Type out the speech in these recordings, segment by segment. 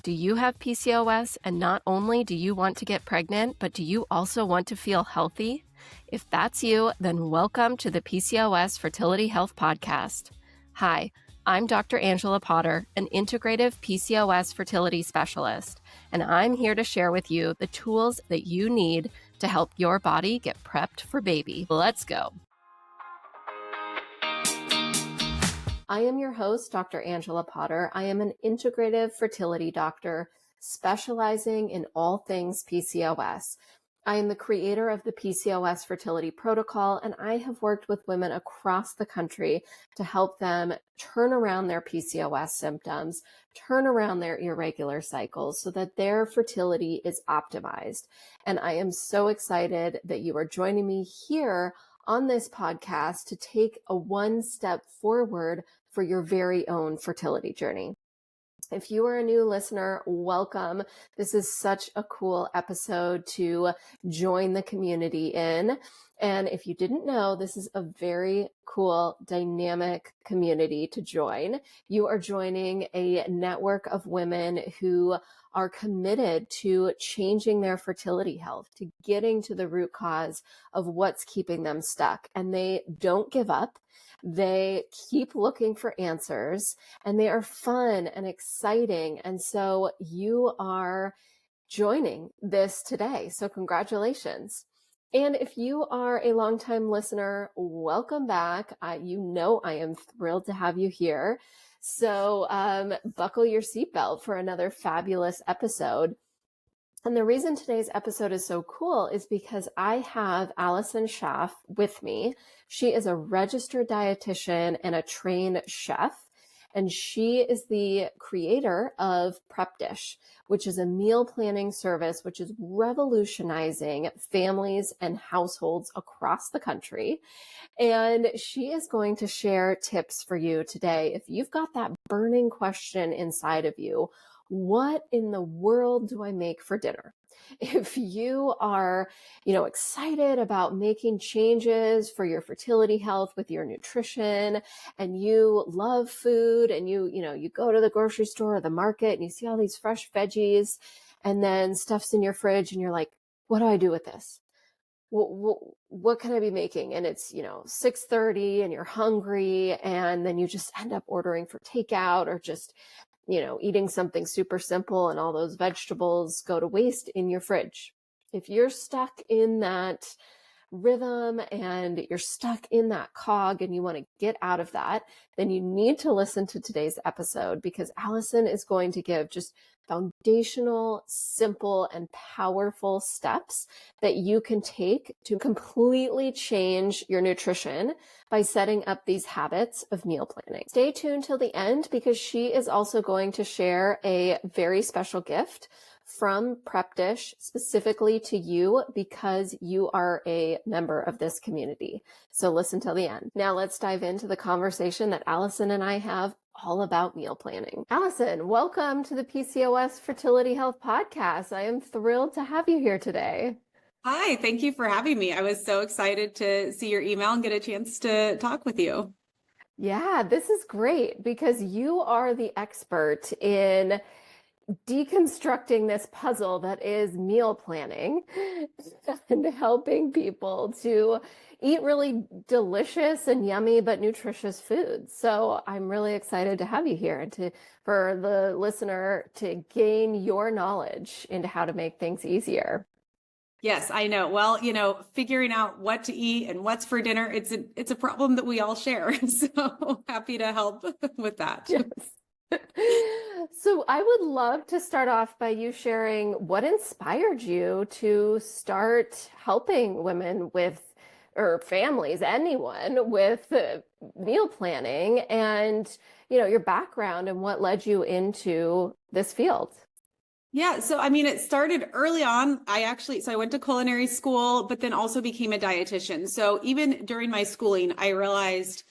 Do you have PCOS, and not only do you want to get pregnant, but do you also want to feel healthy? If that's you, then welcome to the PCOS Fertility Health Podcast. Hi, I'm Dr. Angela Potter, an integrative PCOS fertility specialist, and I'm here to share with you the tools that you need to help your body get prepped for baby. Let's go. I am your host, Dr. Angela Potter. I am an integrative fertility doctor specializing in all things PCOS. I am the creator of the PCOS Fertility Protocol, and I have worked with women across the country to help them turn around their PCOS symptoms, turn around their irregular cycles so that their fertility is optimized. And I am so excited that you are joining me here on this podcast to take a one step forward for your very own fertility journey. If you are a new listener, welcome. This is such a cool episode to join the community in. And if you didn't know, this is a very cool, dynamic community to join. You are joining a network of women who are committed to changing their fertility health, to getting to the root cause of what's keeping them stuck. And they don't give up. They keep looking for answers, and they are fun and exciting. And so you are joining this today. So congratulations. And if you are a longtime listener, welcome back. You know I am thrilled to have you here. So buckle your seatbelt for another fabulous episode. And the reason today's episode is so cool is because I have Allison Schaaf with me. She is a registered dietitian and a trained chef, and she is the creator of PrepDish, which is a meal planning service which is revolutionizing families and households across the country. And she is going to share tips for you today. If you've got that burning question inside of you, what in the world do I make for dinner? If you are, excited about making changes for your fertility health with your nutrition, and you love food, and you go to the grocery store or the market and you see all these fresh veggies and then stuff's in your fridge and you're like, what do I do with this? What can I be making? And it's, 6:30 and you're hungry, and then you just end up ordering for takeout or just eating something super simple, and all those vegetables go to waste in your fridge. If you're stuck in that rhythm and you're stuck in that cog and you want to get out of that, then you need to listen to today's episode, because Allison is going to give just foundational, simple, and powerful steps that you can take to completely change your nutrition by setting up these habits of meal planning. Stay tuned till the end, because she is also going to share a very special gift from PrepDish specifically to you, because you are a member of this community. So listen till the end. Now let's dive into the conversation that Allison and I have all about meal planning. Allison, welcome to the PCOS Fertility Health Podcast. I am thrilled to have you here today. Hi, thank you for having me. I was so excited to see your email and get a chance to talk with you. Yeah, this is great because you are the expert in deconstructing this puzzle that is meal planning and helping people to eat really delicious and yummy but nutritious foods. So I'm really excited to have you here and for the listener to gain your knowledge into how to make things easier. Yes, I know. Well, figuring out what to eat and what's for dinner, it's a problem that we all share. So happy to help with that. Yes. So I would love to start off by you sharing what inspired you to start helping women or families, anyone with meal planning, and, your background and what led you into this field. Yeah. So, it started early on. I went to culinary school, but then also became a dietitian. So even during my schooling, I realized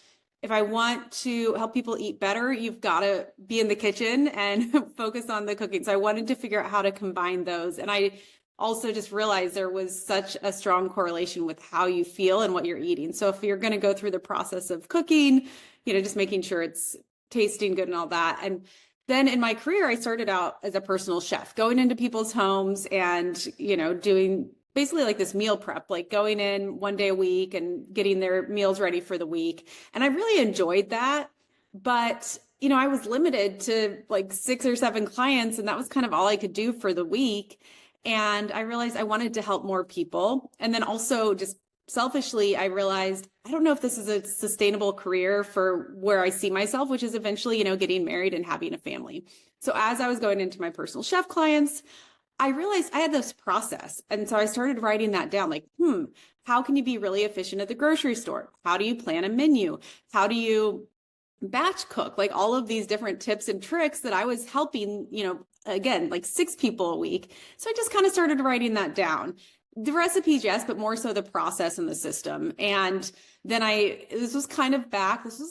if I want to help people eat better, you've got to be in the kitchen and focus on the cooking. So I wanted to figure out how to combine those. And I also just realized there was such a strong correlation with how you feel and what you're eating. So if you're going to go through the process of cooking, just making sure it's tasting good and all that. And then in my career, I started out as a personal chef, going into people's homes and, doing basically like this meal prep, like going in one day a week and getting their meals ready for the week. And I really enjoyed that. But, I was limited to like 6 or 7 clients, and that was kind of all I could do for the week. And I realized I wanted to help more people. And then also just selfishly, I realized I don't know if this is a sustainable career for where I see myself, which is eventually, getting married and having a family. So as I was going into my personal chef clients, I realized I had this process. And so I started writing that down, like, how can you be really efficient at the grocery store? How do you plan a menu? How do you batch cook? Like all of these different tips and tricks that I was helping, again, like 6 people a week. So I just kind of started writing that down. The recipes, yes, but more so the process and the system. And then this was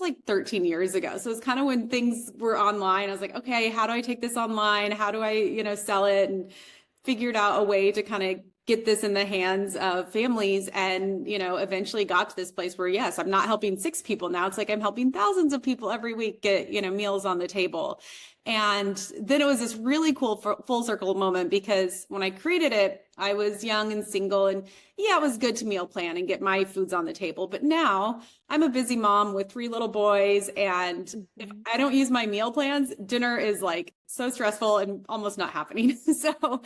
like 13 years ago. So it's kind of when things were online. I was like, okay, how do I take this online? How do I, sell it? And figured out a way to kind of get this in the hands of families, and, eventually got to this place where, yes, I'm not helping 6 people. Now it's like I'm helping thousands of people every week get, meals on the table. And then it was this really cool full circle moment, because when I created it, I was young and single, and yeah, it was good to meal plan and get my foods on the table. But now I'm a busy mom with 3 little boys. And if I don't use my meal plans, dinner is like so stressful and almost not happening. So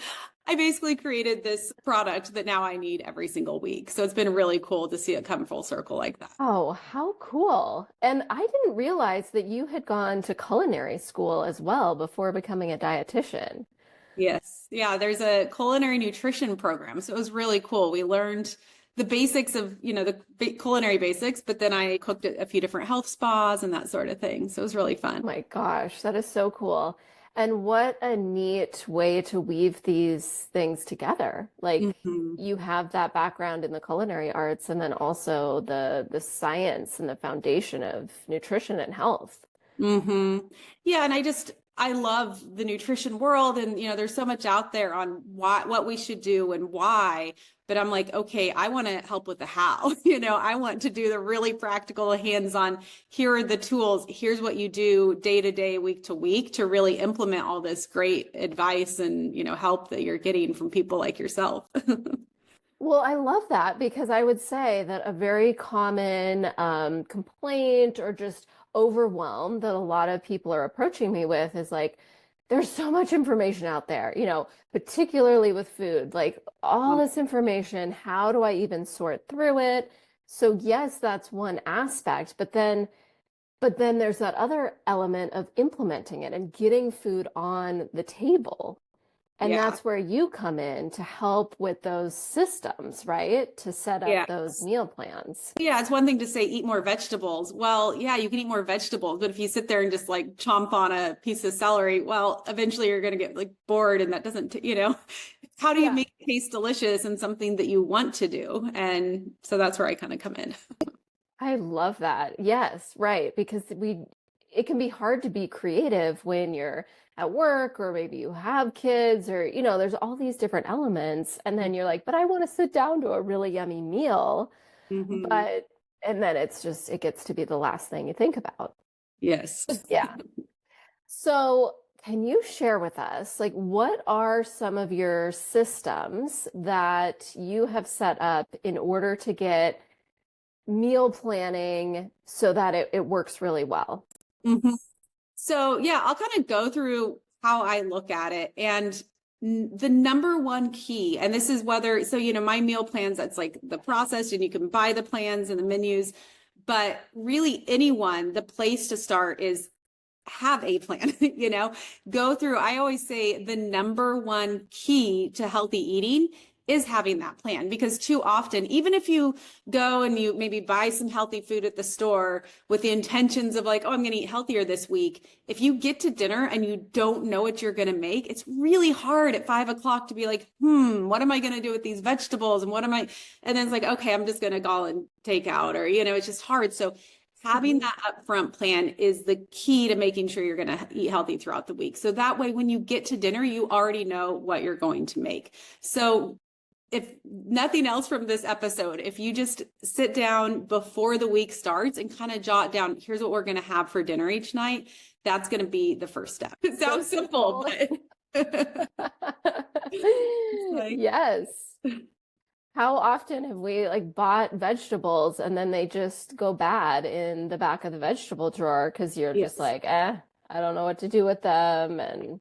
I basically created this product that now I need every single week. So it's been really cool to see it come full circle like that. Oh, how cool. And I didn't realize that you had gone to culinary school as well before becoming a dietitian. Yes. Yeah, there's a culinary nutrition program. So it was really cool. We learned the basics of, the culinary basics, but then I cooked at a few different health spas and that sort of thing. So it was really fun. Oh my gosh, that is so cool. And what a neat way to weave these things together. Like Mhm. you have that background in the culinary arts and then also the science and the foundation of nutrition and health. Yeah, and I love the nutrition world, and there's so much out there on what we should do and why, but I'm like, okay, I want to help with the how. I want to do the really practical, hands-on, here are the tools, here's what you do day to day, week to week, to really implement all this great advice and, help that you're getting from people like yourself. Well, I love that because I would say that a very common complaint or just overwhelm that a lot of people are approaching me with is like, there's so much information out there, particularly with food, like all this information, how do I even sort through it? So yes, that's one aspect, but then there's that other element of implementing it and getting food on the table. And Yeah. that's where you come in to help with those systems, right? To set up Yeah. those meal plans. Yeah, it's one thing to say eat more vegetables. Well, yeah, you can eat more vegetables, but if you sit there and just like chomp on a piece of celery, well, eventually you're going to get like bored, and that doesn't, how do you Yeah. make it taste delicious and something that you want to do? And so that's where I kind of come in. I love that. Yes, right. Because it can be hard to be creative when you're at work or maybe you have kids or, there's all these different elements. And then you're like, but I want to sit down to a really yummy meal. Mhm. But, and then it gets to be the last thing you think about. Yes. Yeah. So, can you share with us, like, what are some of your systems that you have set up in order to get meal planning so that it works really well? Mhm. So yeah, I'll kind of go through how I look at it. And the number one key, and this is my meal plans, that's like the process, and you can buy the plans and the menus, but really the place to start is have a plan, go through. I always say the number one key to healthy eating is having that plan, because too often, even if you go and you maybe buy some healthy food at the store with the intentions of like, oh, I'm going to eat healthier this week. If you get to dinner and you don't know what you're going to make, it's really hard at 5 o'clock to be like, what am I going to do with these vegetables? And and then it's like, okay, I'm just going to call and take out, or, it's just hard. So having that upfront plan is the key to making sure you're going to eat healthy throughout the week. So that way, when you get to dinner, you already know what you're going to make. So if nothing else from this episode, if you just sit down before the week starts and kind of jot down, here's what we're going to have for dinner each night, that's going to be the first step. It sounds so simple, but like... Yes. How often have we like bought vegetables and then they just go bad in the back of the vegetable drawer because you're just like, I don't know what to do with them. And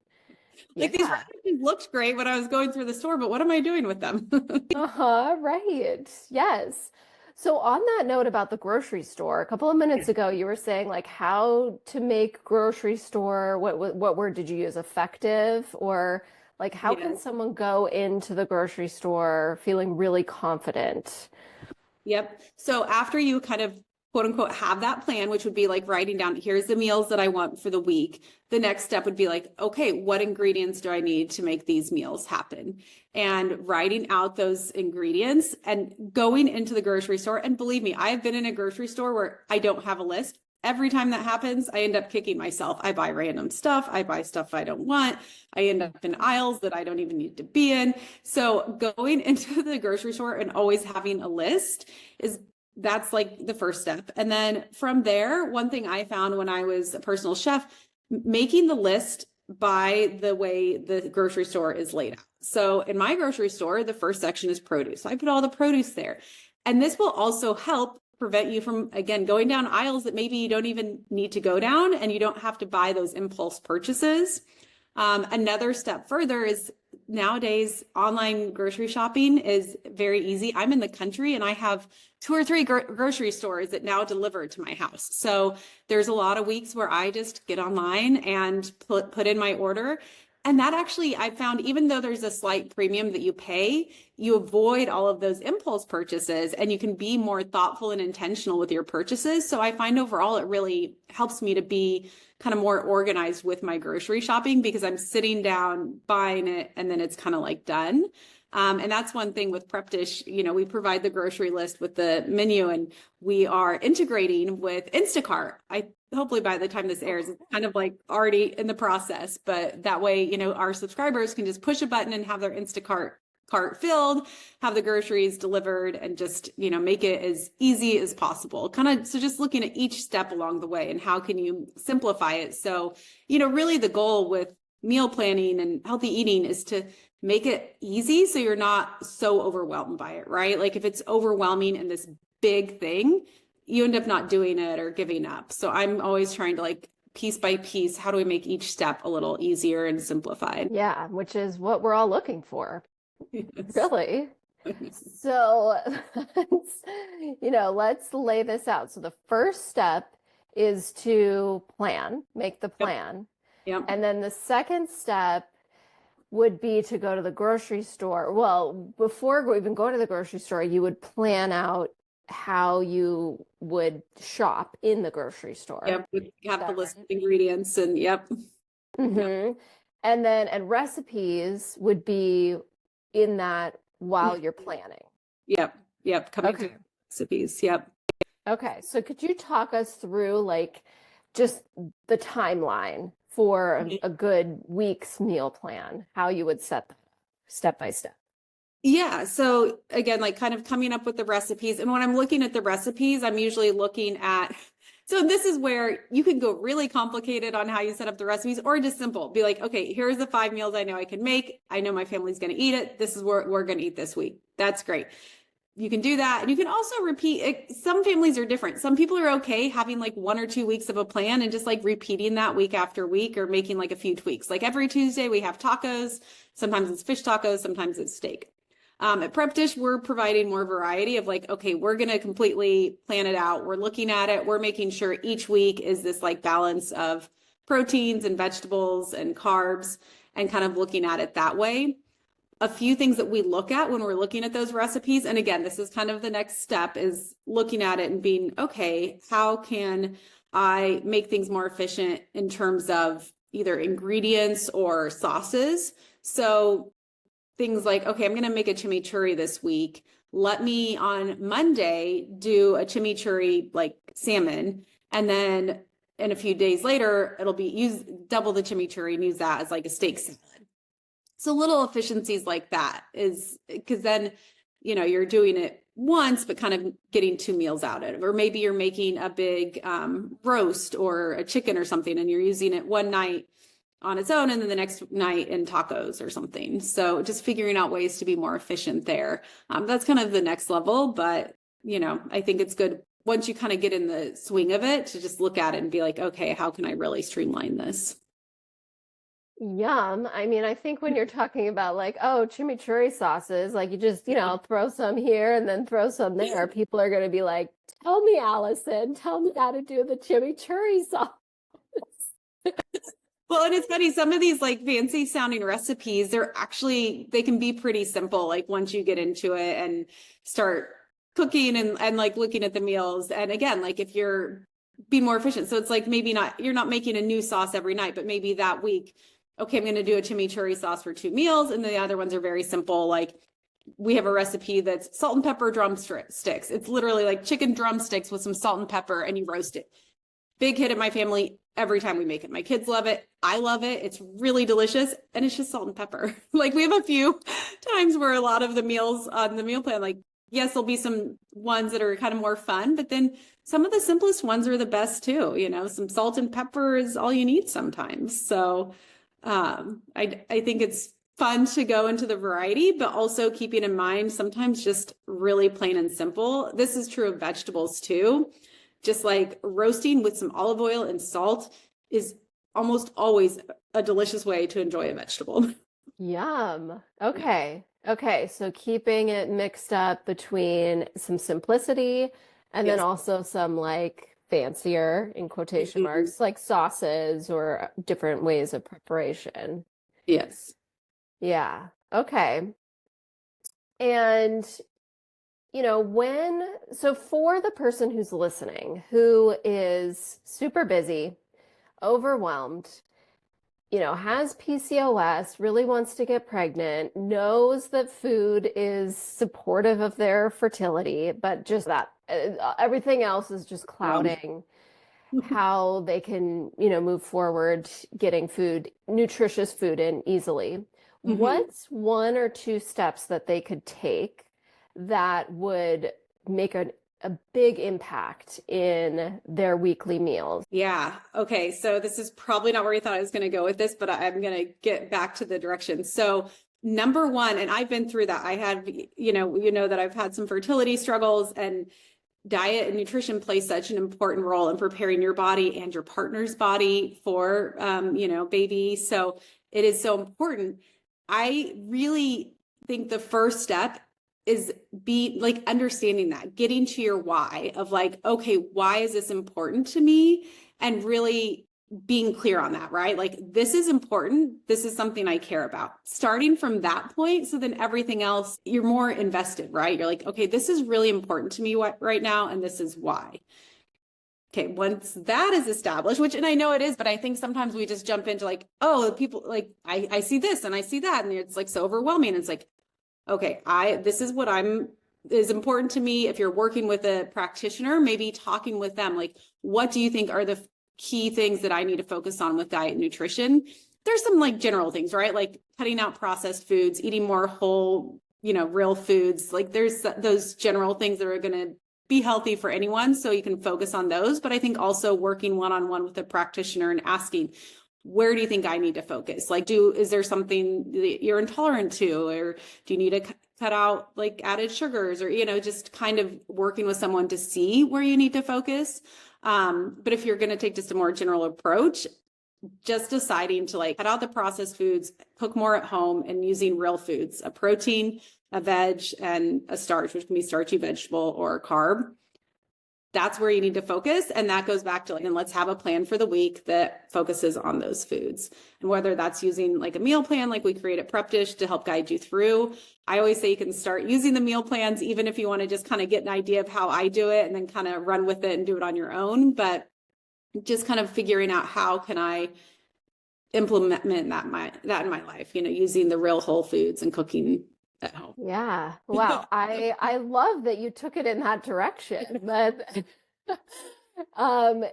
like these recipes looked great when I was going through the store, but what am I doing with them? Right. Yes. So on that note about the grocery store, a couple of minutes ago, you were saying like how to make grocery store, what word did you use? Effective, or like how can someone go into the grocery store feeling really confident? Yep. So after you kind of quote unquote have that plan, which would be like writing down, here's the meals that I want for the week. The next step would be like, okay, what ingredients do I need to make these meals happen? And writing out those ingredients and going into the grocery store. And believe me, I have been in a grocery store where I don't have a list. Every time that happens, I end up kicking myself. I buy random stuff. I buy stuff I don't want. I end up in aisles that I don't even need to be in. So going into the grocery store and always having a list that's like the first step. And then from there, one thing I found when I was a personal chef, making the list by the way the grocery store is laid out. So in my grocery store, the first section is produce. So I put all the produce there. And this will also help prevent you from, again, going down aisles that maybe you don't even need to go down, and you don't have to buy those impulse purchases. Another step further is nowadays online grocery shopping is very easy. I'm in the country and I have 2 or 3 grocery stores that now deliver to my house. So there's a lot of weeks where I just get online and put in my order. And that actually, I found, even though there's a slight premium that you pay, you avoid all of those impulse purchases and you can be more thoughtful and intentional with your purchases. So I find overall, it really helps me to be kind of more organized with my grocery shopping because I'm sitting down, buying it, and then it's kind of like done. And that's one thing with PrepDish, we provide the grocery list with the menu, and we are integrating with Instacart. Hopefully by the time this airs, it's kind of like already in the process, but that way, our subscribers can just push a button and have their Instacart cart filled, have the groceries delivered, and just, make it as easy as possible. So just looking at each step along the way and how can you simplify it. So, really the goal with meal planning and healthy eating is to make it easy so you're not so overwhelmed by it, right? Like if it's overwhelming and this big thing, you end up not doing it or giving up. So I'm always trying to piece by piece, how do we make each step a little easier and simplified? Yeah, which is what we're all looking for. Yes. Really. So, let's lay this out. So the first step is to make the plan. Yep. And then the second step would be to go to the grocery store. Well, before even going to the grocery store, you would plan out how you would shop in the grocery store. Yep, we have the list of ingredients and yep. Mm-hmm. And recipes would be in that while you're planning. Yep. Coming to recipes. Yep. Okay. So could you talk us through just the timeline for a good week's meal plan, how you would set that step by step? Yeah. So again, kind of coming up with the recipes. And when I'm looking at the recipes, I'm usually looking at, so this is where you can go really complicated on how you set up the recipes, or just simple. Be like, okay, here's the 5 meals I know I can make. I know my family's going to eat it. This is what we're going to eat this week. That's great. You can do that. And you can also repeat it. Some families are different. Some people are okay having 1 or 2 weeks of a plan and just repeating that week after week, or making a few tweaks. Every Tuesday we have tacos. Sometimes it's fish tacos. Sometimes it's steak. At PrepDish, we're providing more variety of okay, we're going to completely plan it out. We're looking at it. We're making sure each week is this balance of proteins and vegetables and carbs, and kind of looking at it that way. A few things that we look at when we're looking at those recipes, and again, this is kind of the next step, is looking at it and being, okay, how can I make things more efficient in terms of either ingredients or sauces? So things like, okay, I'm going to make a chimichurri this week. Let me on Monday do a chimichurri salmon, and then in a few days later, it'll be double the chimichurri and use that as a steak salad. So little efficiencies like that is because then, you're doing it once, but kind of getting 2 meals out of it. Or maybe you're making a big roast or a chicken or something, and you're using it one night on its own and then the next night in tacos or something. So just figuring out ways to be more efficient there. That's kind of the next level, but I think it's good once you kind of get in the swing of it to just look at it and be like, okay, how can I really streamline this? Yum. I mean, I think when you're talking about like, oh, chimichurri sauces, like you just, throw some here and then throw some there, people are going to be like, tell me, Allison, tell me how to do the chimichurri sauce. Well, and it's funny, some of these like fancy sounding recipes, they can be pretty simple. Like once you get into it and start cooking and like looking at the meals. And again, like if you're being more efficient. So it's like you're not making a new sauce every night, but maybe that week, okay, I'm going to do a chimichurri sauce for 2 meals. And the other ones are very simple. Like we have a recipe that's salt and pepper drumsticks. It's literally like chicken drumsticks with some salt and pepper, and you roast it. Big hit in my family every time we make it. My kids love it. I love it. It's really delicious. And it's just salt and pepper. Like we have a few times where a lot of the meals on the meal plan, like, yes, there'll be some ones that are kind of more fun, but then some of the simplest ones are the best too. Some salt and pepper is all you need sometimes. So I think it's fun to go into the variety, but also keeping in mind sometimes just really plain and simple. This is true of vegetables too. Just like roasting with some olive oil and salt is almost always a delicious way to enjoy a vegetable. Yum. Okay. Okay. So keeping it mixed up between some simplicity and then Yes. also some like fancier, in quotation marks, like sauces or different ways of preparation. Yes. Yeah. Okay. And so for the person who's listening, who is super busy, overwhelmed, has PCOS, really wants to get pregnant, knows that food is supportive of their fertility, but just that everything else is just clouding how they can, move forward getting nutritious food in easily. What's one or two steps that they could take that would make a big impact in their weekly meals? Yeah. Okay. So this is probably not where you thought I was going to go with this, but I'm going to get back to the direction. So number one, and I've been through that. I had, that I've had some fertility struggles, and diet and nutrition plays such an important role in preparing your body and your partner's body for, baby. So it is so important. I really think the first step is understanding that, getting to your why of like, okay, why is this important to me? And really being clear on that, right? Like, this is important. This is something I care about. Starting from that point. So then everything else, you're more invested, right? You're like, okay, this is really important to me right now. And this is why. Okay. Once that is established, and I know it is, but I think sometimes we just jump into like, oh, people like, I see this and I see that. And it's like so overwhelming. It's like, okay, this is what is important to me. If you're working with a practitioner, maybe talking with them, like, what do you think are the key things that I need to focus on with diet and nutrition? There's some like general things, right? Like cutting out processed foods, eating more whole, real foods. Like there's those general things that are going to be healthy for anyone. So you can focus on those. But I think also working one-on-one with a practitioner and asking, where do you think I need to focus? Like, is there something that you're intolerant to, or do you need to cut out like added sugars, or, just kind of working with someone to see where you need to focus. But if you're going to take just a more general approach, just deciding to like cut out the processed foods, cook more at home, and using real foods, a protein, a veg, and a starch, which can be starchy vegetable or a carb. That's where you need to focus. And that goes back to like, and let's have a plan for the week that focuses on those foods. And whether that's using like a meal plan, like we create at PrepDish to help guide you through. I always say you can start using the meal plans, even if you want to just kind of get an idea of how I do it and then kind of run with it and do it on your own. But just kind of figuring out how can I implement that in my life, using the real whole foods and cooking at home. Yeah. Wow. I love that you took it in that direction. But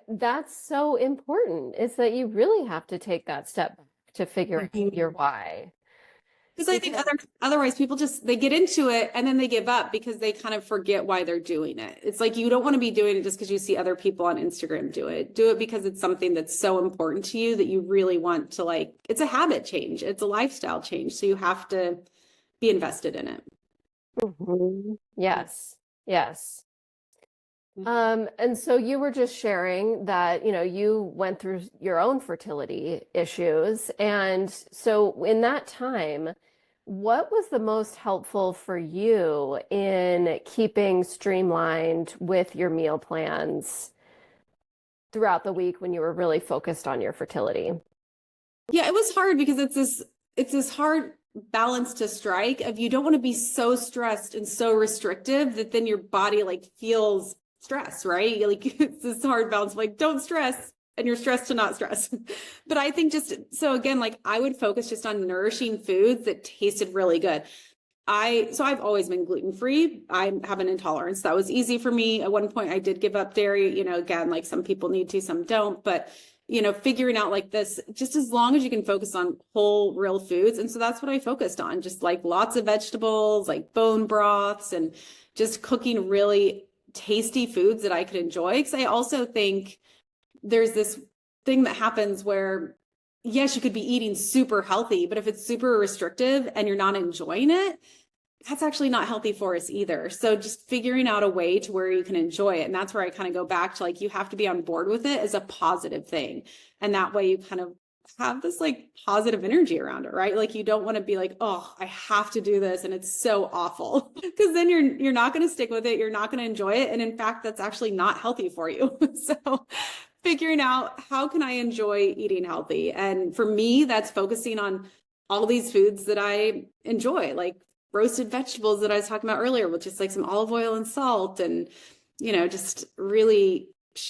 that's so important, is that you really have to take that step to figure out your why. Because I think otherwise people they get into it and then they give up because they kind of forget why they're doing it. It's like, you don't want to be doing it just because you see other people on Instagram do it. Do it because it's something that's so important to you that you really want to, like, it's a habit change. It's a lifestyle change. So you have to be invested in it. Mm-hmm. Yes. Yes. And so you were just sharing that, you went through your own fertility issues. And so in that time, what was the most helpful for you in keeping streamlined with your meal plans throughout the week when you were really focused on your fertility? Yeah, it was hard because it's this hard balance to strike of, you don't want to be so stressed and so restrictive that then your body like feels stress, right? Like, it's this hard balance of like, don't stress and you're stressed to not stress. But I think so again, like, I would focus just on nourishing foods that tasted really good. So I've always been gluten-free. I have an intolerance. That was easy for me. At one point I did give up dairy, again, like some people need to, some don't, but figuring out like this, just as long as you can focus on whole, real foods. And so that's what I focused on, just like lots of vegetables, like bone broths, and just cooking really tasty foods that I could enjoy. Because I also think there's this thing that happens where, yes, you could be eating super healthy, but if it's super restrictive and you're not enjoying it, that's actually not healthy for us either. So just figuring out a way to where you can enjoy it. And that's where I kind of go back to, like, you have to be on board with it as a positive thing. And that way you kind of have this like positive energy around it, right? Like, you don't want to be like, oh, I have to do this and it's so awful, because then you're not going to stick with it. You're not going to enjoy it. And in fact, that's actually not healthy for you. So figuring out, how can I enjoy eating healthy? And for me, that's focusing on all these foods that I enjoy, like roasted vegetables that I was talking about earlier, with just like some olive oil and salt, and, just really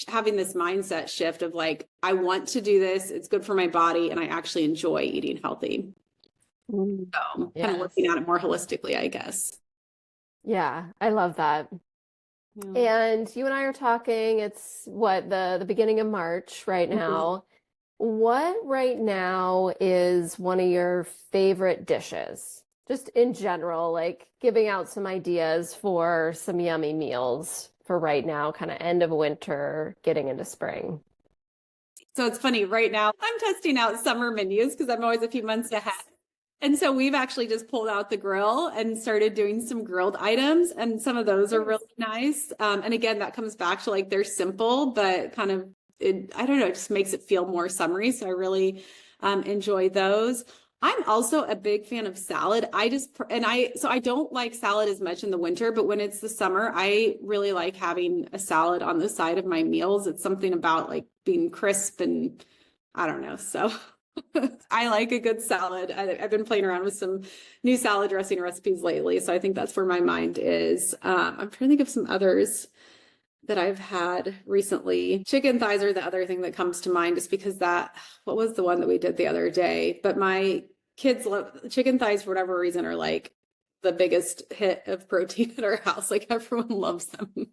having this mindset shift of like, I want to do this. It's good for my body. And I actually enjoy eating healthy. So kind of looking at it more holistically, I guess. Yeah, I love that. Yeah. And you and I are talking, it's what, the beginning of March right now. What right now is one of your favorite dishes? Just in general, like giving out some ideas for some yummy meals for right now, kind of end of winter, getting into spring. So it's funny, right now I'm testing out summer menus because I'm always a few months ahead. And so we've actually just pulled out the grill and started doing some grilled items. And some of those are really nice. And again, that comes back to like, they're simple, but kind of, I don't know, it just makes it feel more summery. So I really enjoy those. I'm also a big fan of salad. So I don't like salad as much in the winter, but when it's the summer, I really like having a salad on the side of my meals. It's something about like being crisp, and I don't know. So I like a good salad. I've been playing around with some new salad dressing recipes lately. So I think that's where my mind is. I'm trying to think of some others that I've had recently. Chicken thighs are the other thing that comes to mind, just because what was the one that we did the other day? But my kids love chicken thighs for whatever reason, are like the biggest hit of protein at our house. Like, everyone loves them.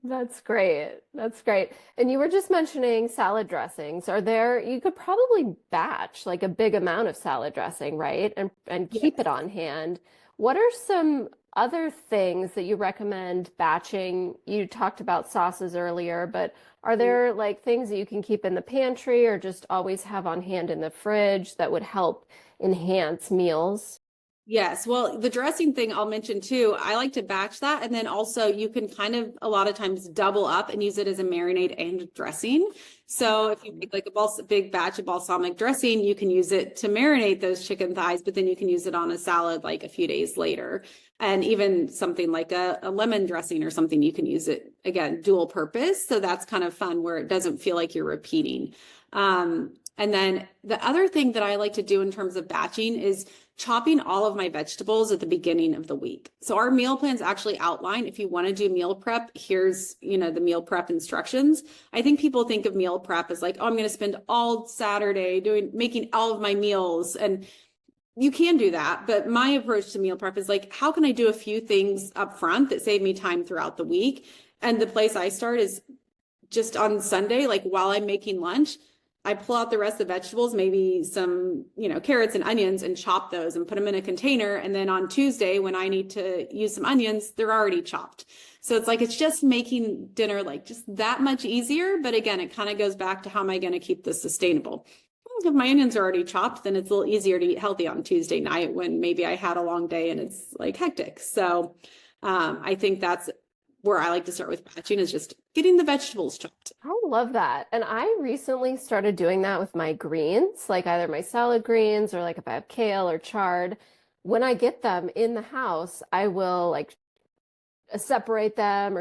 That's great. That's great. And you were just mentioning salad dressings. You could probably batch like a big amount of salad dressing, right? And keep it on hand. What are some other things that you recommend batching? You talked about sauces earlier, but are there like things that you can keep in the pantry or just always have on hand in the fridge that would help enhance meals? Yes. Well, the dressing thing I'll mention too. I like to batch that. And then also you can kind of a lot of times double up and use it as a marinade and dressing. So if you make like a big batch of balsamic dressing, you can use it to marinate those chicken thighs, but then you can use it on a salad like a few days later. And even something like a lemon dressing or something, you can use it, again, dual purpose. So that's kind of fun, where it doesn't feel like you're repeating. And then the other thing that I like to do in terms of batching is chopping all of my vegetables at the beginning of the week. So our meal plans actually outline, if you want to do meal prep, here's, the meal prep instructions. I think people think of meal prep as like, oh, I'm going to spend all Saturday making all of my meals. And you can do that. But my approach to meal prep is like, how can I do a few things up front that save me time throughout the week? And the place I start is just on Sunday, like while I'm making lunch, I pull out the rest of the vegetables, maybe some, carrots and onions, and chop those and put them in a container. And then on Tuesday, when I need to use some onions, they're already chopped. So it's like, it's just making dinner like just that much easier. But again, it kind of goes back to how am I going to keep this sustainable? If my onions are already chopped, then it's a little easier to eat healthy on Tuesday night when maybe I had a long day and it's like hectic. So I think that's where I like to start with batching, is just getting the vegetables chopped. I love that. And I recently started doing that with my greens, like either my salad greens or like if I have kale or chard. When I get them in the house, I will like separate them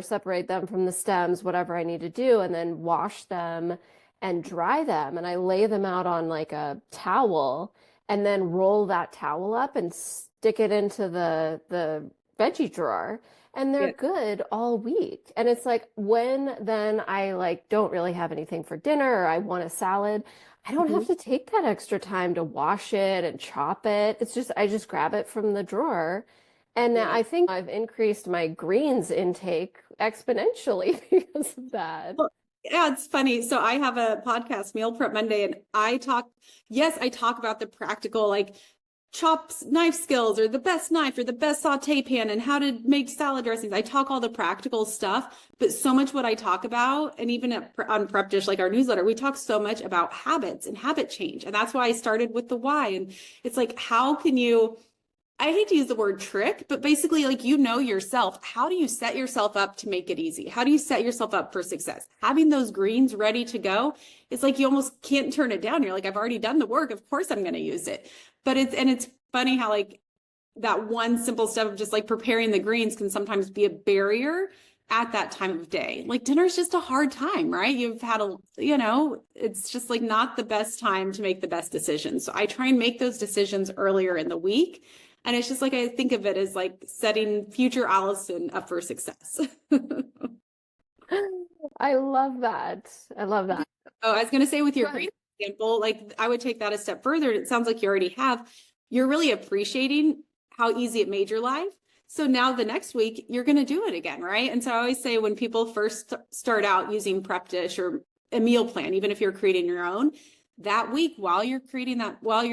from the stems, whatever I need to do, and then wash them and dry them. And I lay them out on like a towel and then roll that towel up and stick it into the veggie drawer. And they're good all week. And it's like when then I like don't really have anything for dinner or I want a salad, I don't have to take that extra time to wash it and chop it. It's just I just grab it from the drawer. And I think I've increased my greens intake exponentially because of that. Well, yeah, it's funny. So I have a podcast, Meal Prep Monday, and I talk about the practical, like knife skills, or the best knife, or the best saute pan, and how to make salad dressings. I talk all the practical stuff, but so much what I talk about, and even on PrepDish, like our newsletter, we talk so much about habits and habit change. And that's why I started with the why. And it's like, how can you, I hate to use the word trick, but basically like, yourself, how do you set yourself up to make it easy? How do you set yourself up for success? Having those greens ready to go, it's like you almost can't turn it down. You're like, I've already done the work. Of course I'm going to use it. But it's funny how like that one simple step of just like preparing the greens can sometimes be a barrier at that time of day. Like dinner is just a hard time, right? You've had it's just like not the best time to make the best decisions. So I try and make those decisions earlier in the week. And it's just like, I think of it as like setting future Allison up for success. I love that. I love that. Oh, I was going to say with your green example, like I would take that a step further. It sounds like you already have. You're really appreciating how easy it made your life. So now the next week, you're going to do it again, right? And so I always say when people first start out using PrepDish or a meal plan, even if you're creating your own, that week while you're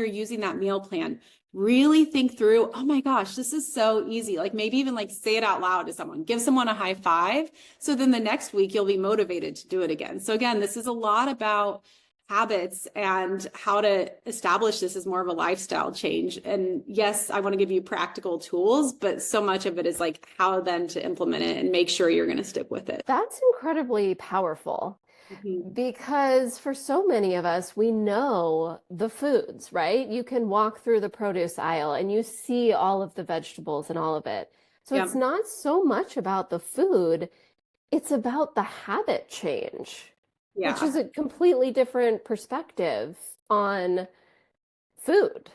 using that meal plan, really think through, oh my gosh, this is so easy. Like maybe even like say it out loud to someone, give someone a high five. So then the next week you'll be motivated to do it again. So again, this is a lot about habits and how to establish this as more of a lifestyle change. And yes, I want to give you practical tools, but so much of it is like how then to implement it and make sure you're going to stick with it. That's incredibly powerful. Because for so many of us, we know the foods, right? You can walk through the produce aisle and you see all of the vegetables and all of it. So it's not so much about the food, it's about the habit change, which is a completely different perspective on food.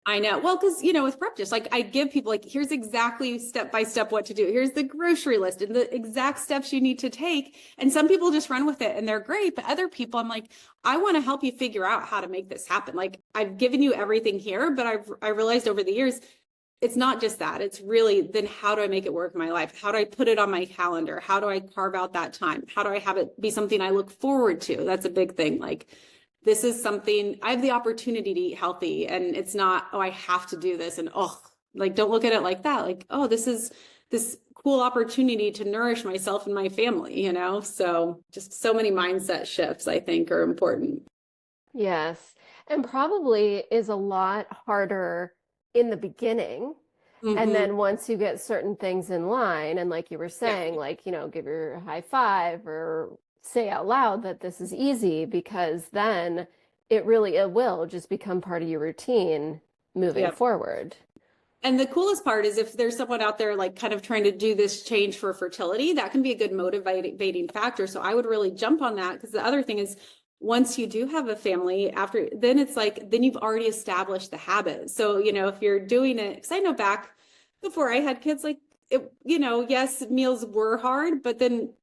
I know. Well, because, with PrepDish, like I give people like, here's exactly step by step what to do. Here's the grocery list and the exact steps you need to take. And some people just run with it and they're great. But other people, I'm like, I want to help you figure out how to make this happen. Like I've given you everything here, but I realized over the years, it's not just that. It's really then how do I make it work in my life? How do I put it on my calendar? How do I carve out that time? How do I have it be something I look forward to? That's a big thing. Like, this is something I have the opportunity to eat healthy, and it's not, oh, I have to do this. And like, don't look at it like that. Like, oh, this is this cool opportunity to nourish myself and my family, So just so many mindset shifts I think are important. Yes. And probably is a lot harder in the beginning. And then once you get certain things in line, and like you were saying, like, give your high five or say out loud that this is easy, because then it will just become part of your routine moving forward. And the coolest part is if there's someone out there like kind of trying to do this change for fertility, that can be a good motivating factor. So I would really jump on that, because the other thing is once you do have a family then it's like, then you've already established the habit. So, if you're doing it, because I know back before I had kids, like, yes, meals were hard, but then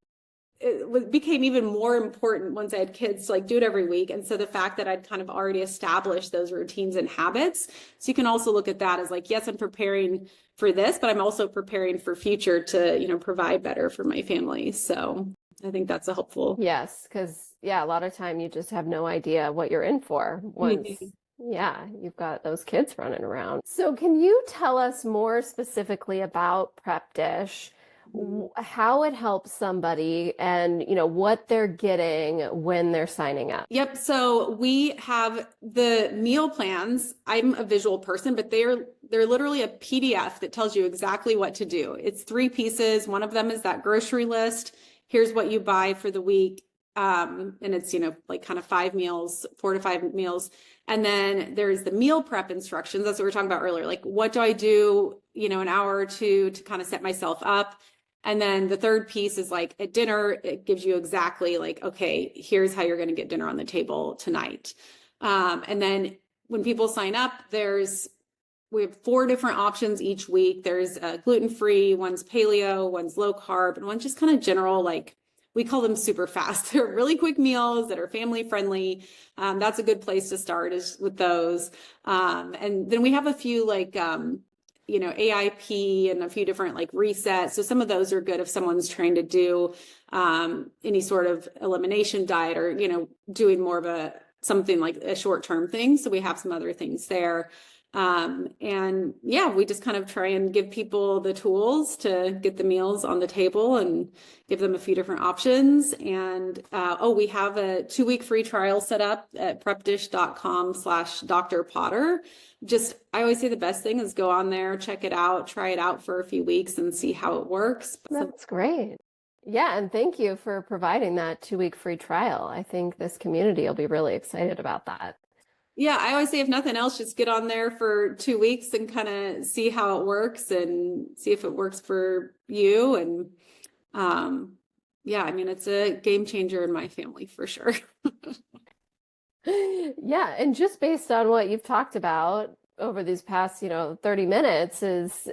it became even more important once I had kids to like do it every week. And so the fact that I'd kind of already established those routines and habits. So you can also look at that as like, yes, I'm preparing for this, but I'm also preparing for future to, provide better for my family. So I think that's a helpful. Yes, because yeah, a lot of time you just have no idea what you're in for once, Mhm. yeah, you've got those kids running around. So can you tell us more specifically about PrepDish, how it helps somebody and, what they're getting when they're signing up? Yep. So we have the meal plans. I'm a visual person, but they're literally a PDF that tells you exactly what to do. It's 3 pieces. One of them is that grocery list. Here's what you buy for the week. And it's, like kind of 5 meals, 4 to 5 meals. And then there's the meal prep instructions. That's what we were talking about earlier. Like, what do I do, an hour or two to kind of set myself up? And then the third piece is like at dinner, it gives you exactly like, okay, here's how you're going to get dinner on the table tonight. And then when people sign up, we have 4 different options each week. There's gluten-free, one's paleo, one's low carb, and one's just kind of general, like we call them super fast. They're really quick meals that are family friendly. That's a good place to start is with those. And then we have a few like, AIP and a few different like resets. So some of those are good if someone's trying to do any sort of elimination diet or, doing more of something like a short-term thing. So we have some other things there. And yeah, we just kind of try and give people the tools to get the meals on the table and give them a few different options. And we have a 2-week free trial set up at PrepDish.com/Dr. Potter. I always say the best thing is go on there, check it out, try it out for a few weeks and see how it works. That's great. Yeah, and thank you for providing that 2-week free trial. I think this community will be really excited about that. Yeah, I always say if nothing else, just get on there for 2 weeks and kind of see how it works and see if it works for you. And yeah, I mean, it's a game changer in my family for sure. Yeah, and just based on what you've talked about over these past, 30 minutes is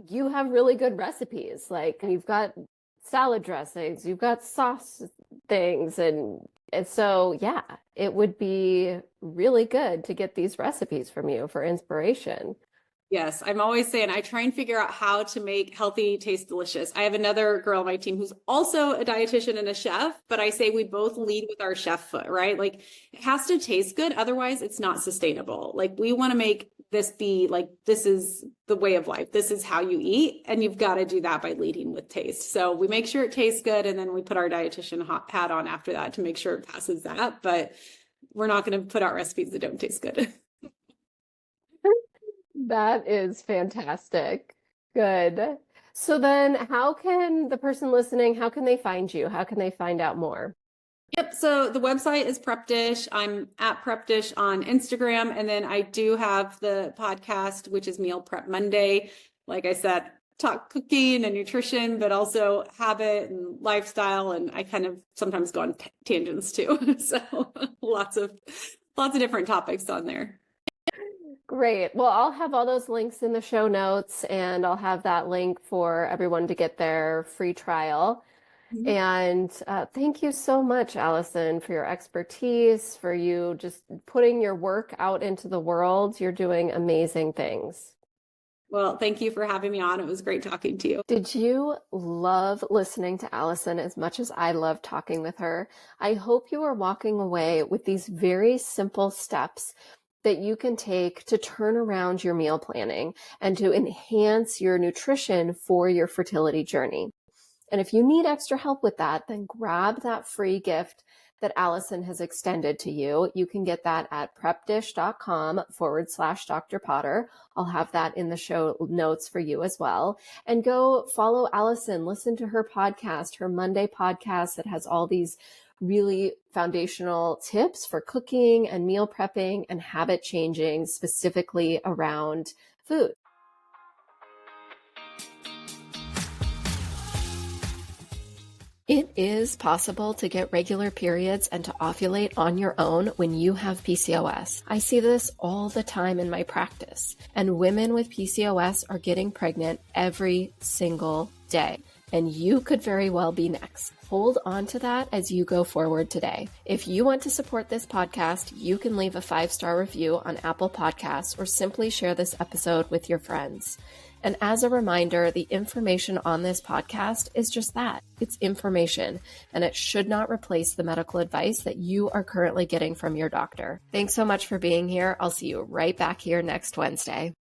you have really good recipes. Like you've got salad dressings, you've got sauce things, and so yeah, it would be really good to get these recipes from you for inspiration. Yes, I'm always saying I try and figure out how to make healthy taste delicious. I have another girl on my team who's also a dietitian and a chef, but I say we both lead with our chef foot, right? Like it has to taste good. Otherwise, it's not sustainable. Like we want to make this be like, this is the way of life. This is how you eat. And you've got to do that by leading with taste. So we make sure it tastes good. And then we put our dietitian hat on after that to make sure it passes that. But we're not going to put out recipes that don't taste good. That is fantastic. Good. So then how can the person listening, how can they find you? How can they find out more? Yep. So the website is PrepDish. I'm at PrepDish on Instagram. And then I do have the podcast, which is Meal Prep Monday. Like I said, talk cooking and nutrition, but also habit and lifestyle. And I kind of sometimes go on tangents too. So lots of different topics on there. Great. Well, I'll have all those links in the show notes, and I'll have that link for everyone to get their free trial. Mhm. And thank you so much, Allison, for your expertise, for you just putting your work out into the world. You're doing amazing things. Well, thank you for having me on. It was great talking to you. Did you love listening to Allison as much as I loved talking with her? I hope you are walking away with these very simple steps that you can take to turn around your meal planning and to enhance your nutrition for your fertility journey. And if you need extra help with that, then grab that free gift that Allison has extended to you. You can get that at prepdish.com/Dr. Potter. I'll have that in the show notes for you as well. And go follow Allison, listen to her podcast, her Monday podcast that has all these really foundational tips for cooking and meal prepping and habit changing specifically around food. It is possible to get regular periods and to ovulate on your own when you have PCOS. I see this all the time in my practice, and women with PCOS are getting pregnant every single day. And you could very well be next. Hold on to that as you go forward today. If you want to support this podcast, you can leave a 5-star review on Apple Podcasts or simply share this episode with your friends. And as a reminder, the information on this podcast is just that. It's information, and it should not replace the medical advice that you are currently getting from your doctor. Thanks so much for being here. I'll see you right back here next Wednesday.